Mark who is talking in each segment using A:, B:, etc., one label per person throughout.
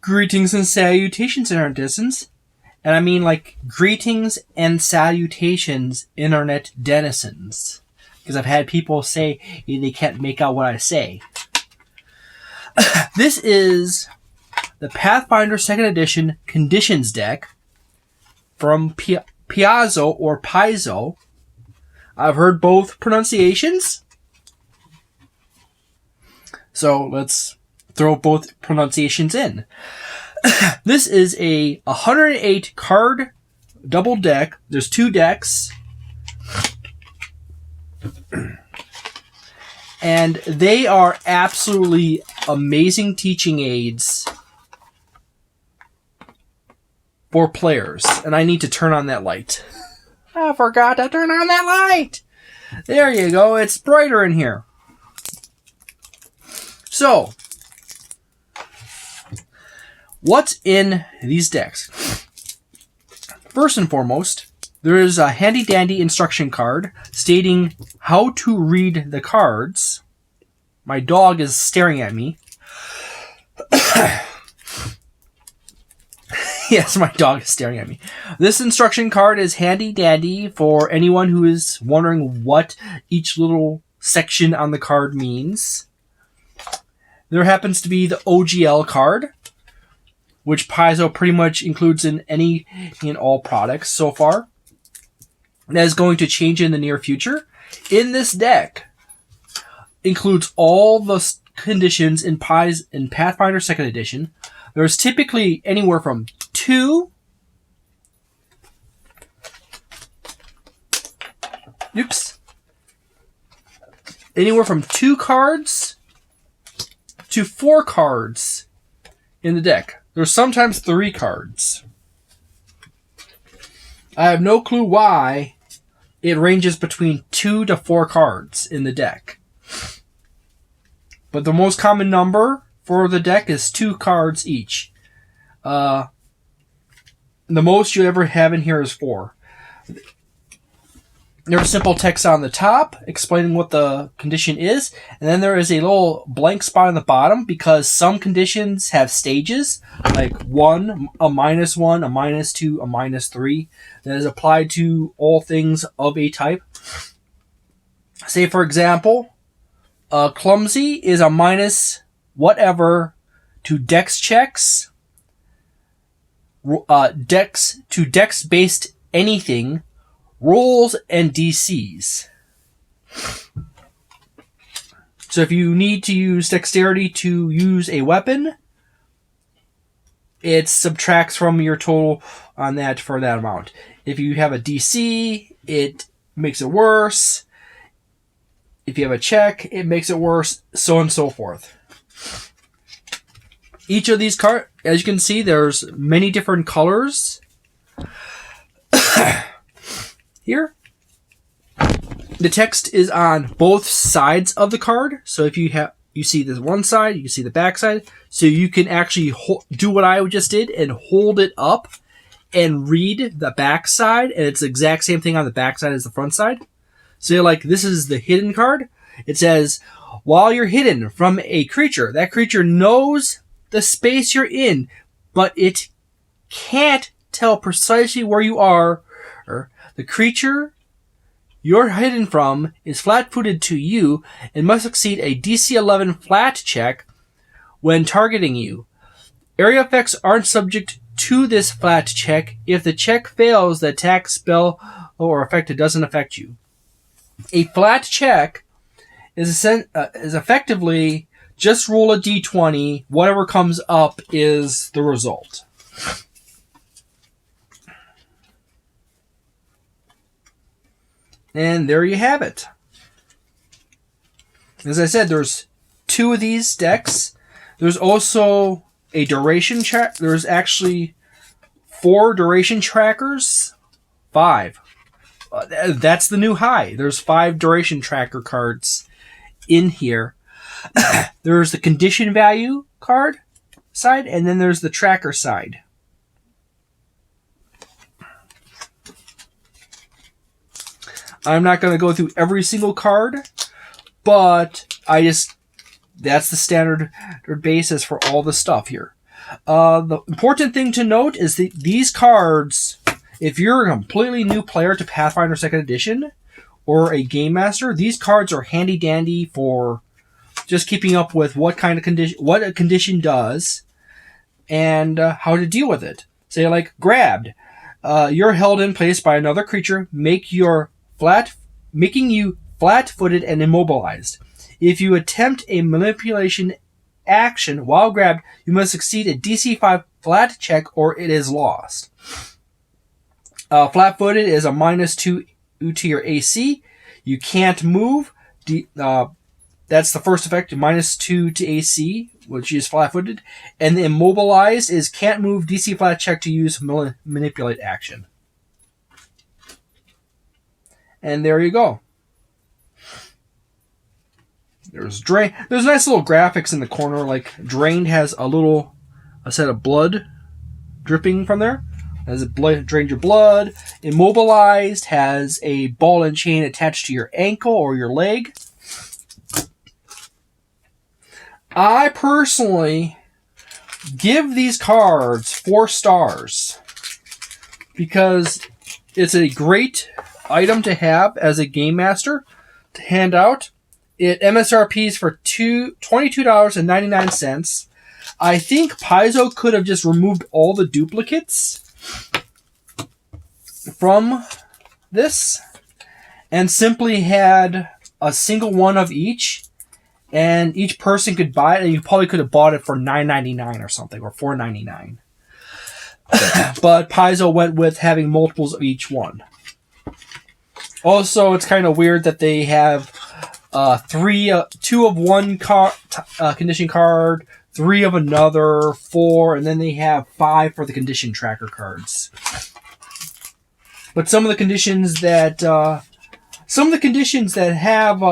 A: Greetings and salutations, internetizens. And I mean like greetings and salutations, internet denizens. Because I've had people say they can't make out what I say. This is the Pathfinder Second Edition Conditions deck from Paizo or Paizo. I've heard both pronunciations. So let's throw both pronunciations in. This is a 108 card double deck. There's 2 decks. And they are absolutely amazing teaching aids for players. And I need to turn on that light. I forgot to turn on that light. There you go. It's brighter in here. So, what's in these decks? First and foremost, there is a handy-dandy instruction card stating how to read the cards. My dog is staring at me. Yes, my dog is staring at me. This instruction card is handy-dandy for anyone who is wondering what each little section on the card means. There happens to be the OGL card, which Paizo pretty much includes in any and all products so far. That is going to change in the near future. In this deck, includes all the conditions in Pathfinder Second Edition. There's typically anywhere from 2 cards to 4 cards in the deck. There's sometimes 3 cards. I have no clue why it ranges between 2 to 4 cards in the deck. But the most common number for the deck is 2 cards each. The most you ever have in here is 4. There's simple text on the top explaining what the condition is, and then there is a little blank spot on the bottom because some conditions have stages, like 1, a -1, a -2, a -3, that is applied to all things of a type. Say, for example, clumsy is a minus whatever to dex checks, dex-based anything, rolls, and DCs. So if you need to use dexterity to use a weapon, it subtracts from your total on that for that amount. If you have a DC, it makes it worse. If you have a check, it makes it worse, so on and so forth. Each of these cards, as you can see, there's many different colors. Here, the text is on both sides of the card. So if you see this one side, you see the back side. So you can actually do what I just did and hold it up and read the back side. And it's the exact same thing on the back side as the front side. So like, this is the hidden card. It says, while you're hidden from a creature, that creature knows the space you're in, but it can't tell precisely where you are. The creature you're hidden from is flat-footed to you and must succeed a DC 11 flat check when targeting you. Area effects aren't subject to this flat check. If the check fails, the attack, spell, or effect doesn't affect you. A flat check is effectively just roll a d20. Whatever comes up is the result. And there you have it. As I said, there's 2 of these decks. There's also a duration track. There's actually 4 duration trackers. 5. That's the new high. There's 5 duration tracker cards in here. There's the condition value card side, and then there's the tracker side. I'm not going to go through every single card, but that's the standard basis for all the stuff here. The important thing to note is that these cards, if you're a completely new player to Pathfinder Second Edition or a game master, these cards are handy dandy for just keeping up with what kind of condition, what a condition does, and how to deal with it. Say like grabbed. You're held in place by another creature, making you flat-footed and immobilized. If you attempt a manipulation action while grabbed, you must succeed a DC 5 flat check or it is lost. Flat-footed is a -2 to your AC. You can't move. That's the first effect, -2 to AC, which is flat-footed. And the immobilized is can't move, DC flat check to use manipulate action. And there you go. There's Drain. There's nice little graphics in the corner, like Drained has a set of blood dripping from there. As it drains your blood. Immobilized has a ball and chain attached to your ankle or your leg. I personally give these cards 4 stars because it's a great item to have as a game master to hand out. It MSRPs for $22.99. I think Paizo could have just removed all the duplicates from this and simply had a single one of each, and each person could buy it, and you probably could have bought it for $9.99 or something, or $4.99. But Paizo went with having multiples of each one. Also, it's kind of weird that they have 2 of one condition card, 3 of another, 4, and then they have 5 for the condition tracker cards. But some of the conditions that have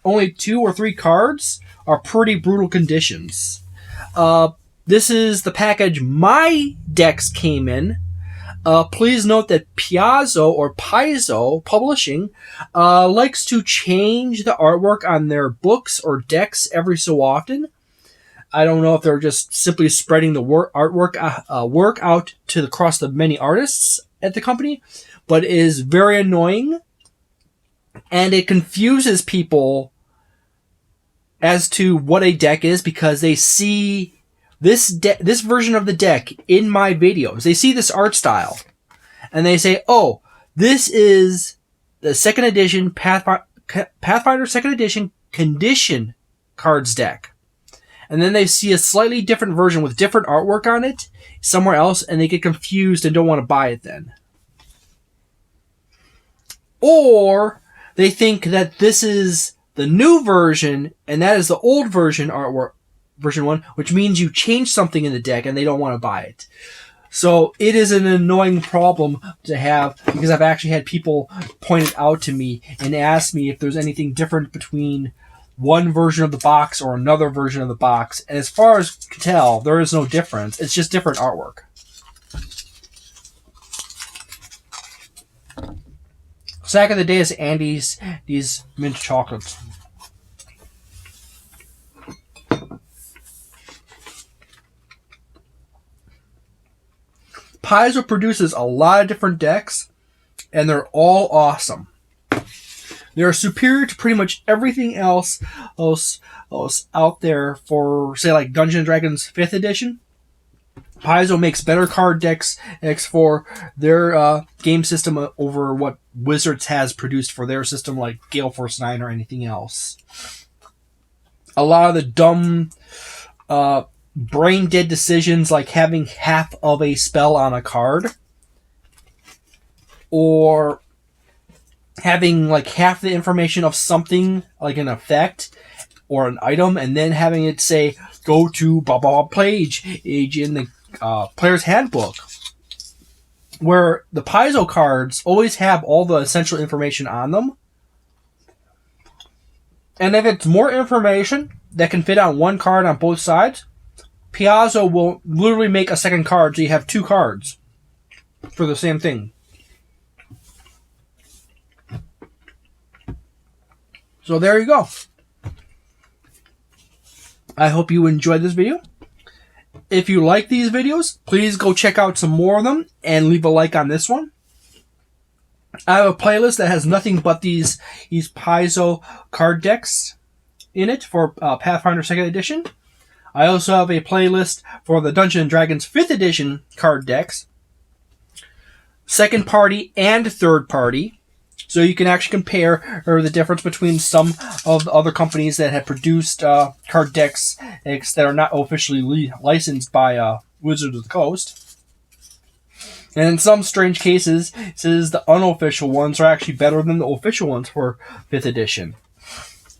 A: only 2 or 3 cards are pretty brutal conditions. This is the package my decks came in. Please note that Paizo Publishing likes to change the artwork on their books or decks every so often. I don't know if they're just simply spreading the work out across the many artists at the company, but it is very annoying, and it confuses people as to what a deck is because they see this version of the deck in my videos. They see this art style, and they say, "Oh, this is the Second Edition Pathfinder Second Edition Condition Cards deck." And then they see a slightly different version with different artwork on it somewhere else, and they get confused and don't want to buy it then. Or they think that this is the new version, and that is the old version artwork, version 1, which means you change something in the deck, and they don't want to buy it. So it is an annoying problem to have, because I've actually had people point it out to me and ask me if there's anything different between one version of the box or another version of the box. And as far as I can tell, there is no difference. It's just different artwork. Snack of the day is Andy's these mint chocolates. Paizo produces a lot of different decks, and they're all awesome. They're superior to pretty much everything else out there for, say, like Dungeons & Dragons 5th edition. Paizo makes better card decks for their game system over what Wizards has produced for their system, like Gale Force 9 or anything else. A lot of the dumb, brain-dead decisions, like having half of a spell on a card, or having like half the information of something, like an effect or an item, and then having it say, go to blah blah blah page in the player's handbook, where the Paizo cards always have all the essential information on them. And if it's more information that can fit on one card on both sides, Paizo will literally make a second card so you have 2 cards for the same thing. So there you go. I hope you enjoyed this video. if you like these videos, please go check out some more of them and leave a like on this one. I have a playlist that has nothing but these Paizo card decks in it for Pathfinder Second Edition. I also have a playlist for the Dungeons & Dragons 5th Edition card decks, second party and third party, so you can actually compare the difference between some of the other companies that have produced card decks that are not officially licensed by Wizards of the Coast. And in some strange cases, it says the unofficial ones are actually better than the official ones for 5th edition.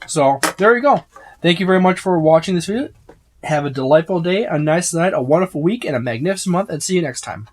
A: So, there you go. Thank you very much for watching this video. Have a delightful day, a nice night, a wonderful week, and a magnificent month, and see you next time.